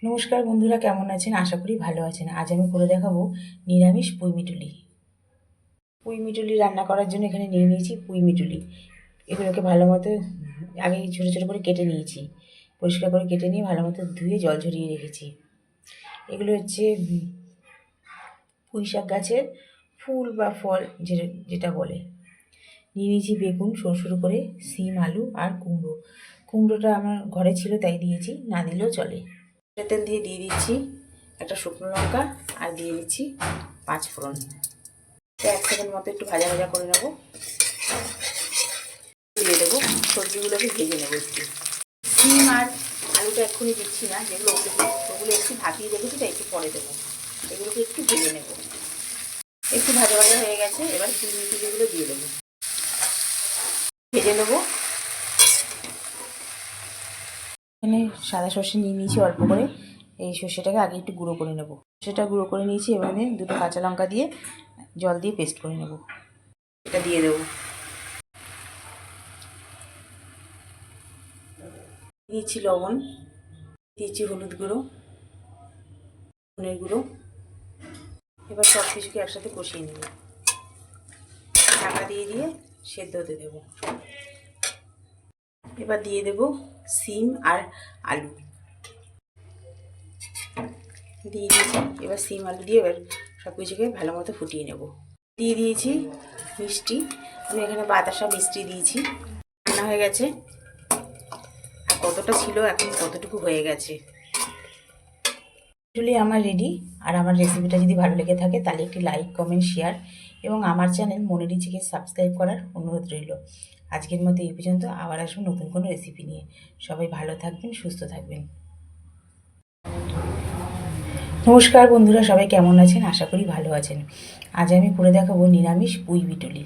নমস্কার বন্ধুরা, কেমন আছেন? আশা করি ভালো আছেন। আজ আমি করে দেখাবো নিরামিষ পুঁই মিটুলি। পুঁই মিটুলি রান্না করার জন্য এখানে নিয়ে নিয়েছি পুঁই মিটুলি। এগুলোকে ভালো মতো আগে ছোটো ছোটো করে কেটে নিয়েছি। পরিষ্কার করে কেটে নিয়ে ভালো মতো ধুয়ে জল ঝরিয়ে রেখেছি। এগুলো হচ্ছে পুঁই শাক গাছের ফুল বা ফল যেটা বলে। নিয়ে নিয়েছি বেগুন সরু সরু করে, সিম, আলু আর কুমড়ো। কুমড়োটা আমার ঘরে ছিল তাই দিয়েছি, না দিলেও চলে। তেল দিয়ে দিচ্ছি একটা শুকনো লঙ্কা আর দিয়ে দিচ্ছি 5 ফোড়ন। 1 সেকেন্ড মতো একটু ভাজা ভাজা করে নেবো। দিয়ে দেবো সবজিগুলোকে ভেজে নেবো একটু। সিম আর আলুটা এক্ষুনি দিচ্ছি না, ওগুলো একটু ঢাকিয়ে রেখেছি তাই একটু পরে দেবো। এগুলোকে একটু ভেজে নেবো। একটু ভাজা ভাজা হয়ে গেছে, এবার মিটুলিগুলো দিয়ে দেবো, ভেজে নেবো। এখানে সাদা সর্ষে নিয়ে নিয়েছি অল্প করে। এই সর্ষেটাকে আগে একটু গুঁড়ো করে নেবো। সেটা গুঁড়ো করে নিয়েছি, এবারে 2টো কাঁচা লঙ্কা দিয়ে জল দিয়ে পেস্ট করে নেব। এটা দিয়ে দেবো। দিয়েছি লবণ, দিয়েছি হলুদ গুঁড়ো, ধনের গুঁড়ো। এবার সব কিছুকে একসাথে কষিয়ে নেব। ঢাকা দিয়ে সেদ্ধ হতে দেবো। এবার দিয়ে দেব সিম আর আলু দিয়ে দিয়েছি। এবার সিম আলু দিয়ে এবার সব কিছুকে ভালো মতো ফুটিয়ে নেব। দিয়ে দিয়েছি মিষ্টি। আমি এখানে বাতাসা মিষ্টি দিয়েছি। রান্না হয়ে গেছে। আর কতটা ছিল, এখন কতটুকু হয়ে গেছে। মিটুলি আমার রেডি। আর আমার রেসিপিটা যদি ভালো লেগে থাকে তাহলে একটি লাইক, কমেন্ট, শেয়ার এবং আমার চ্যানেল মনের ইচ্ছেকে সাবস্ক্রাইব করার অনুরোধ রইল। আজকের মতো এই পর্যন্ত। আবার আসবো নতুন কোনো রেসিপি নিয়ে। সবাই ভালো থাকবেন, সুস্থ থাকবেন। নমস্কার বন্ধুরা, সবাই কেমন আছেন? আশা করি ভালো আছেন। আজ আমি করে দেখাবো নিরামিষ পুঁই মিটুলি।